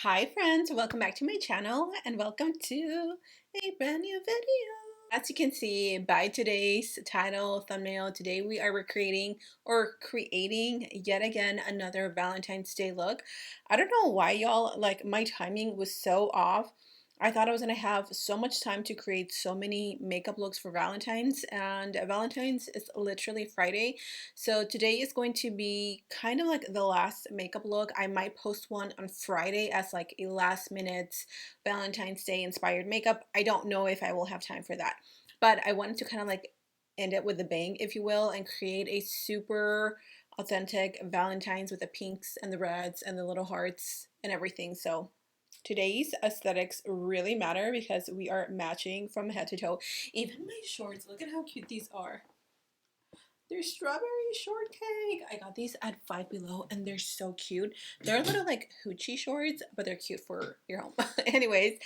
Hi friends, welcome back to my channel and welcome to a brand new video. As you can see by today's title, thumbnail, today we are recreating or creating yet again another Valentine's Day look. I don't know why y'all, like my timing was so off. I thought I was gonna have so much time to create so many makeup looks for Valentine's, and Valentine's is literally Friday. So today is going to be kind of like the last makeup look. I might post one on Friday as like a last minute Valentine's Day inspired makeup. I don't know if I will have time for that, but I wanted to kind of like end it with a bang, if you will, and create a super authentic Valentine's with the pinks and the reds and the little hearts and everything. So today's aesthetics really matter because we are matching from head to toe. Even my shorts, look at how cute these are. They're strawberry shortcake. I got these at Five Below and they're so cute. They're a little like hoochie shorts, but they're cute for your home. Anyways,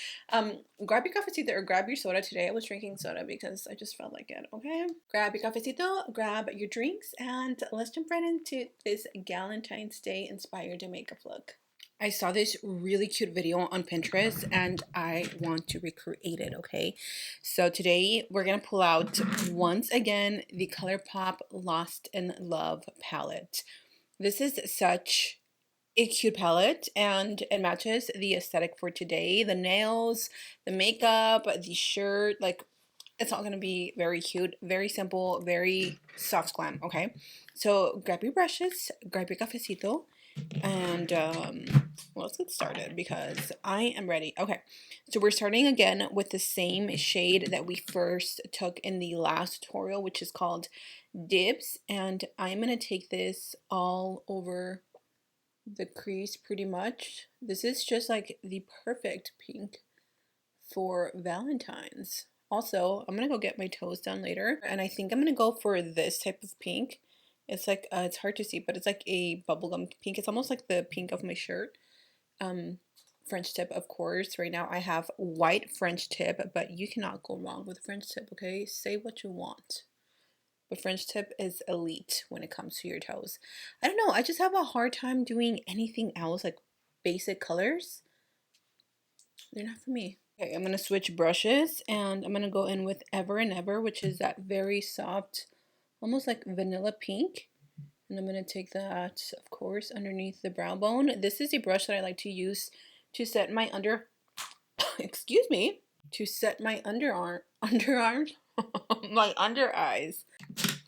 grab your cafecito or grab your soda. Today I was drinking soda because I just felt like it, okay? Grab your cafecito, grab your drinks, and let's jump right into this Valentine's Day inspired makeup look. I saw this really cute video on Pinterest and I want to recreate it, okay? So today we're gonna pull out once again the Colourpop Lost in Love palette. This is such a cute palette and it matches the aesthetic for today. The nails, the makeup, the shirt, like it's all gonna be very cute, very simple, very soft glam, okay? So grab your brushes, grab your cafecito, and let's get started because I am ready. Okay, so we're starting again with the same shade that we first took in the last tutorial, which is called Dibs, and I'm gonna take this all over the crease pretty much. This is just like the perfect pink for Valentine's. Also, I'm gonna go get my toes done later, and I think I'm gonna go for this type of pink. It's like it's hard to see, but it's like a bubblegum pink. It's almost like the pink of my shirt. Um, French tip, of course. Right now I have white French tip, but you cannot go wrong with French tip, okay? Say what you want. But French tip is elite when it comes to your toes. I don't know, I just have a hard time doing anything else, like basic colors. They're not for me. Okay, I'm gonna switch brushes and I'm gonna go in with Ever and Ever, which is that very soft, almost like vanilla pink. And I'm gonna take that, of course, underneath the brow bone. This is a brush that I like to use to set my excuse me, to set my underarms, my under eyes.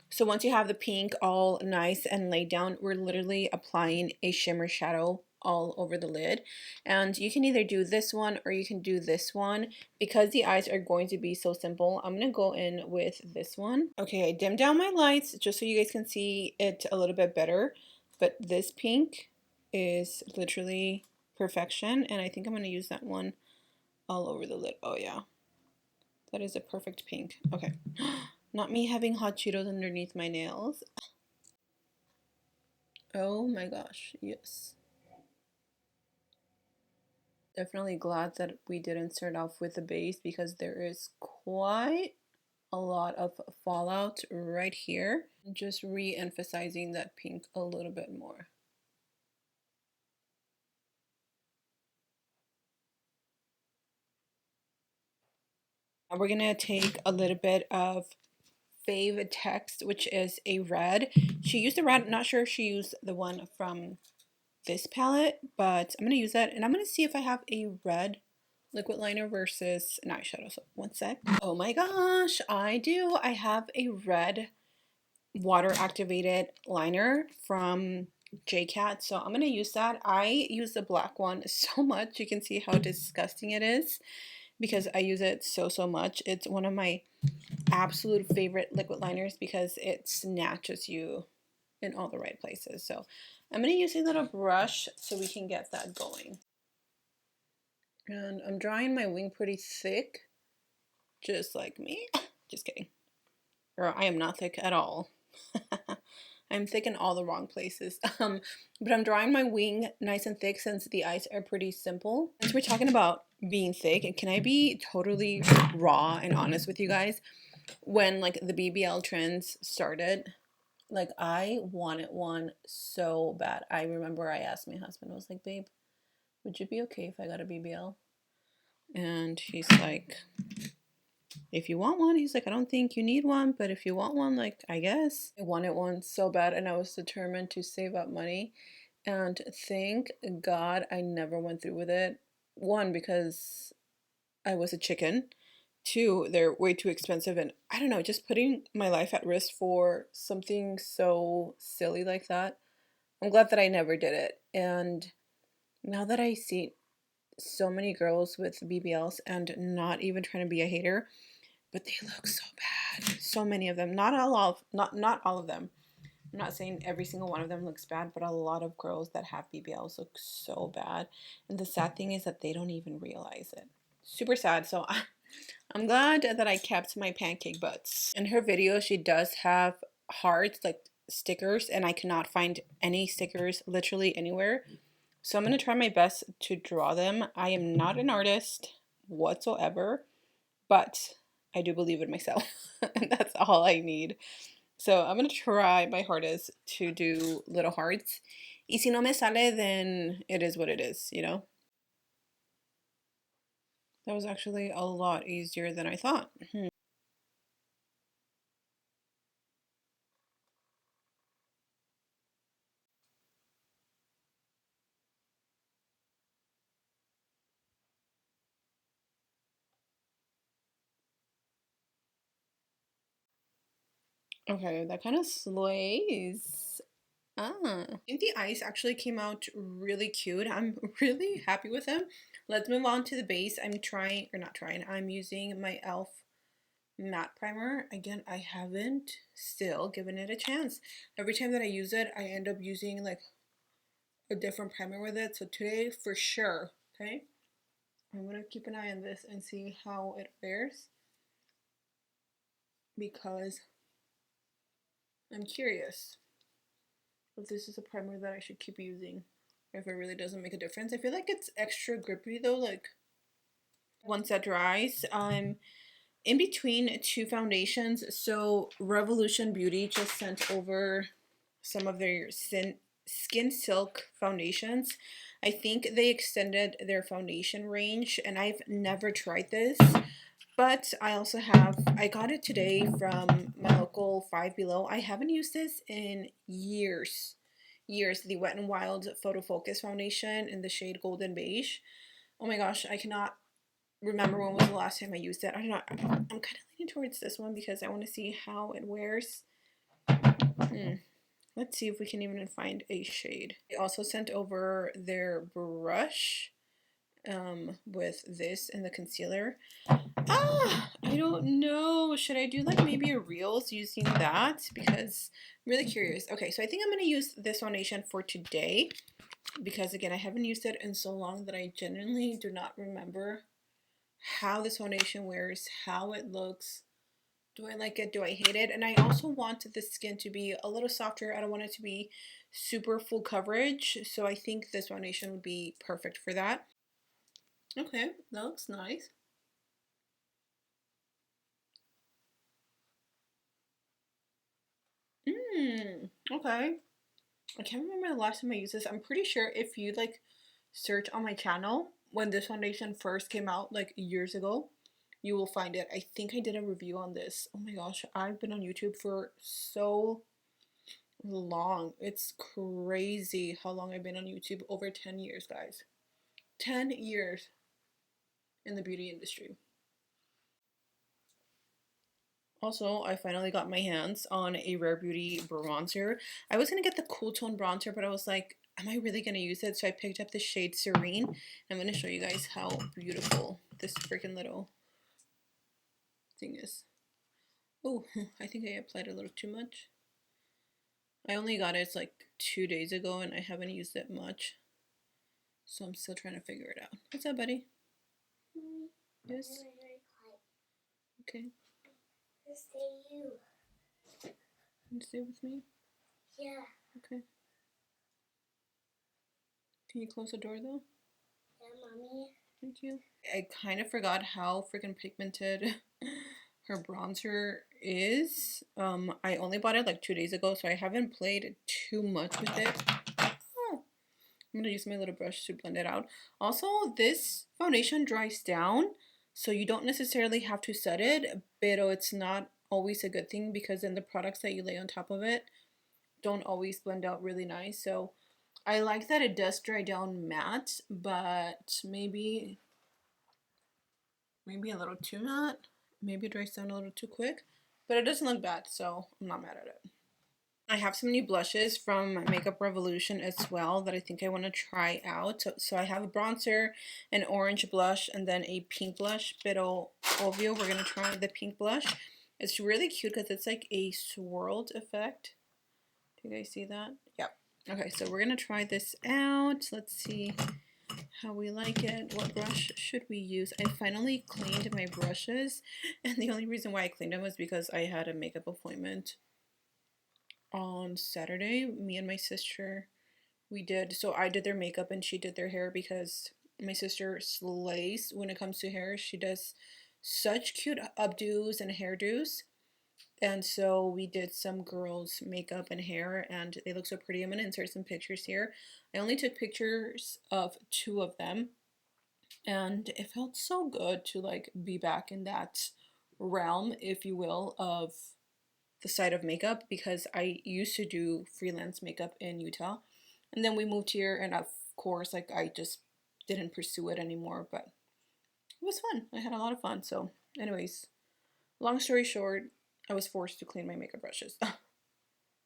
So once you have the pink all nice and laid down, we're literally applying a shimmer shadow all over the lid. And you can either do this one or you can do this one. Because the eyes are going to be so simple, I'm going to go in with this one. Okay, I dimmed down my lights just so you guys can see it a little bit better. But this pink is literally perfection. And I think I'm going to use that one all over the lid. Oh yeah, that is a perfect pink. Okay. Not me having hot Cheetos underneath my nails. Oh my gosh, yes. Definitely glad that we didn't start off with the base because there is quite a lot of fallout right here. Just re-emphasizing that pink a little bit more. Now we're gonna take a little bit of Fave Text, which is a red. She used the red, not sure if she used the one from this palette, but I'm going to use that and I'm going to see if I have a red liquid liner versus an eyeshadow. So one sec. Oh my gosh, I do. I have a red water activated liner from JCat, so I'm going to use that. I use the black one so much. You can see how disgusting it is because I use it so much. It's one of my absolute favorite liquid liners because it snatches you in all the right places. So I'm going to use a little brush so we can get that going. And I'm drawing my wing pretty thick, just like me. Just kidding. Girl, I am not thick at all. I'm thick in all the wrong places. But I'm drawing my wing nice and thick since the eyes are pretty simple. Since we're talking about being thick, and can I be totally raw and honest with you guys? When like the BBL trends started, like I wanted one so bad. I remember I asked my husband, I was like, babe, would you be okay if I got a BBL? And he's like, if you want one, he's like, I don't think you need one, but if you want one, like, I guess. I wanted one so bad, and I was determined to save up money. And thank God I never went through with it. One, because I was a chicken. Two, they're way too expensive, and I don't know, just putting my life at risk for something so silly like that. I'm glad that I never did it. And now that I see so many girls with BBLs, and not even trying to be a hater, but they look so bad. So many of them. Not all of them. I'm not saying every single one of them looks bad, but a lot of girls that have BBLs look so bad. And the sad thing is that they don't even realize it. Super sad. So I'm glad that I kept my pancake butts. In her video, she does have hearts, like stickers, and I cannot find any stickers literally anywhere. So I'm going to try my best to draw them. I am not an artist whatsoever, but I do believe in myself. And that's all I need. So I'm going to try my hardest to do little hearts. Y si no me sale, then it is what it is, you know? That was actually a lot easier than I thought. Okay, that kind of slays. Ah. I think the eyes actually came out really cute. I'm really happy with them. Let's move on to the base. I'm trying, or not trying, I'm using my e.l.f. matte primer. Again, I haven't still given it a chance. Every time that I use it, I end up using like a different primer with it. So today, for sure, okay? I'm gonna keep an eye on this and see how it wears, because I'm curious if this is a primer that I should keep using, or if it really doesn't make a difference. I feel like it's extra grippy though, like once that dries. I'm in between two foundations. So Revolution Beauty just sent over some of their Skin Silk foundations. I think they extended their foundation range, and I've never tried this. But I also have, I got it today from my local Five Below. I haven't used this in years. Years. The Wet n Wild Photo Focus Foundation in the shade Golden Beige. Oh my gosh, I cannot remember when was the last time I used it. I don't know. I'm kind of leaning towards this one because I want to see how it wears. Let's see if we can even find a shade. They also sent over their brush with this and the concealer. I don't know. Should I do like maybe a reels using that? Because I'm really curious. Okay, so I think I'm going to use this foundation for today, because again, I haven't used it in so long that I genuinely do not remember how this foundation wears, how it looks. Do I like it? Do I hate it? And I also want the skin to be a little softer. I don't want it to be super full coverage. So I think this foundation would be perfect for that. Okay, that looks nice. Okay. I can't remember the last time I used this. I'm pretty sure if you like search on my channel when this foundation first came out, like years ago, you will find it. I think I did a review on this. Oh my gosh, I've been on YouTube for so long. It's crazy how long I've been on YouTube. Over 10 years, guys. 10 years in the beauty industry. Also, I finally got my hands on a Rare Beauty bronzer. I was going to get the Cool Tone bronzer, but I was like, am I really going to use it? So I picked up the shade Serene. I'm going to show you guys how beautiful this freaking little thing is. Oh, I think I applied a little too much. I only got it like 2 days ago and I haven't used it much. So I'm still trying to figure it out. What's up, buddy? Yes? Okay. You stay with me? Yeah. Okay. Can you close the door though? Yeah, mommy. Thank you. I kind of forgot how freaking pigmented her bronzer is. I only bought it like 2 days ago, so I haven't played too much with it. Oh. I'm gonna use my little brush to blend it out. Also, this foundation dries down, so you don't necessarily have to set it, but it's not always a good thing because then the products that you lay on top of it don't always blend out really nice. So I like that it does dry down matte, but maybe a little too matte. Maybe it dries down a little too quick, but it doesn't look bad, so I'm not mad at it. I have some new blushes from Makeup Revolution as well that I think I want to try out. So I have a bronzer, an orange blush, and then a pink blush. Pero obvio, we're going to try the pink blush. It's really cute because it's like a swirled effect. Do you guys see that? Yep. Okay, so we're going to try this out. Let's see how we like it. What brush should we use? I finally cleaned my brushes, and the only reason why I cleaned them was because I had a makeup appointment on Saturday. Me and my sister, so I did their makeup and she did their hair because my sister slays when it comes to hair. She does such cute updos and hairdos. And so we did some girls' makeup and hair, and they look so pretty. I'm going to insert some pictures here. I only took pictures of 2 of them, and it felt so good to like be back in that realm, if you will, of the side of makeup because I used to do freelance makeup in Utah, and then we moved here, and of course, like I just didn't pursue it anymore, but it was fun. I had a lot of fun. So, anyways, long story short, I was forced to clean my makeup brushes. I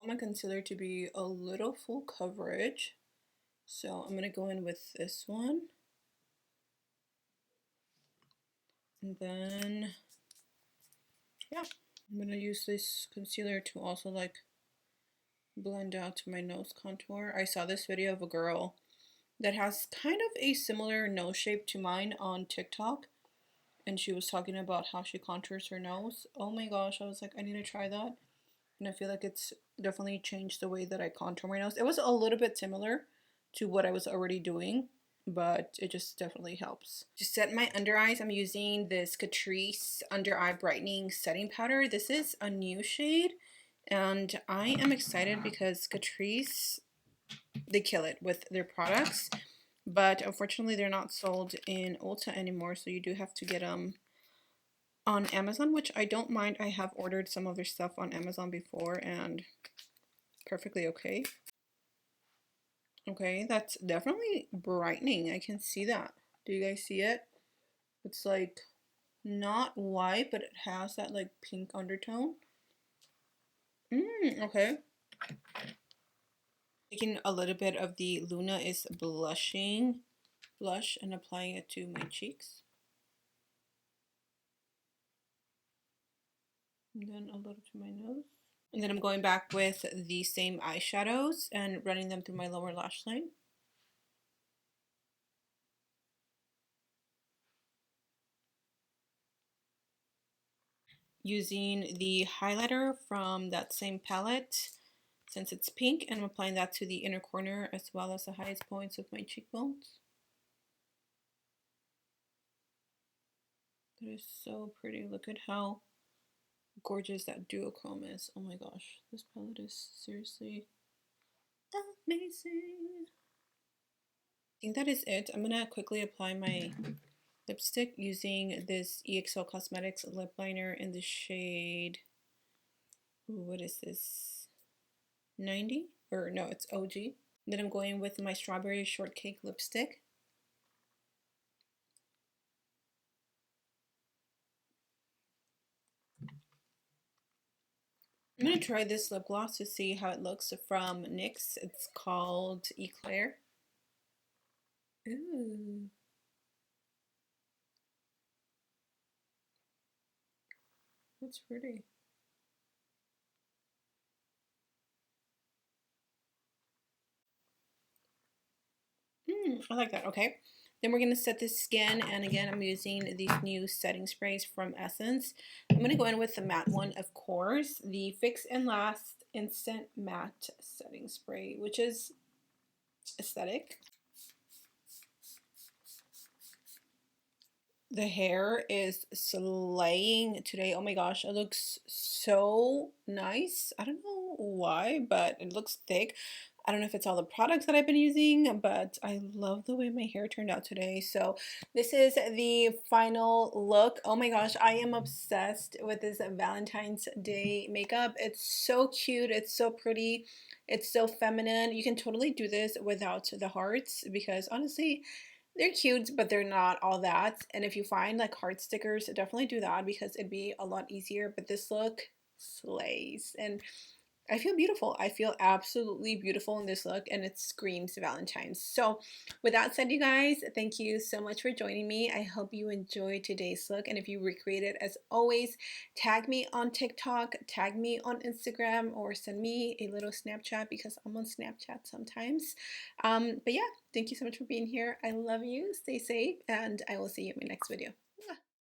want my concealer to be a little full coverage, so I'm gonna go in with this one, and then yeah, I'm gonna use this concealer to also like blend out my nose contour. I saw this video of a girl that has kind of a similar nose shape to mine on TikTok, and she was talking about how she contours her nose. Oh my gosh, I was like, I need to try that. And I feel like it's definitely changed the way that I contour my nose. It was a little bit similar to what I was already doing, but it just definitely helps. To set my under eyes, I'm using this Catrice Under Eye Brightening Setting Powder. This is a new shade, and I am excited because Catrice, they kill it with their products, but unfortunately they're not sold in Ulta anymore, so you do have to get them on Amazon, which I don't mind. I have ordered some of their stuff on Amazon before and perfectly okay. Okay, that's definitely brightening. I can see that. Do you guys see it? It's like not white, but it has that like pink undertone. Okay. Taking a little bit of the Luna is blushing blush and applying it to my cheeks. And then a little to my nose. And then I'm going back with the same eyeshadows and running them through my lower lash line. Using the highlighter from that same palette, since it's pink, and I'm applying that to the inner corner as well as the highest points of my cheekbones. That is so pretty. Look at how gorgeous that duochrome is. Oh my gosh, this palette is seriously amazing. I think that is it. I'm gonna quickly apply my lipstick using this EXO Cosmetics lip liner in the shade, ooh, what is this, 90? Or no, it's OG. Then I'm going with my Strawberry Shortcake lipstick. I'm going to try this lip gloss to see how it looks from NYX. It's called Eclair. Ooh. That's pretty. I like that. Okay. Then we're going to set the skin, and again, I'm using these new setting sprays from Essence. I'm going to go in with the matte one, of course, the Fix and Last Instant Matte Setting Spray, which is aesthetic. The hair is slaying today. Oh my gosh, it looks so nice. I don't know why, but it looks thick. I don't know if it's all the products that I've been using, but I love the way my hair turned out today. So this is the final look. Oh my gosh, I am obsessed with this Valentine's Day makeup. It's so cute. It's so pretty. It's so feminine. You can totally do this without the hearts because honestly, they're cute, but they're not all that. And if you find like heart stickers, definitely do that because it'd be a lot easier. But this look slays. And I feel beautiful. I feel absolutely beautiful in this look, and it screams Valentine's. So, with that said, you guys, thank you so much for joining me. I hope you enjoyed today's look, and if you recreate it, as always, tag me on TikTok, tag me on Instagram, or send me a little Snapchat because I'm on Snapchat sometimes. But yeah, thank you so much for being here. I love you. Stay safe, and I will see you in my next video.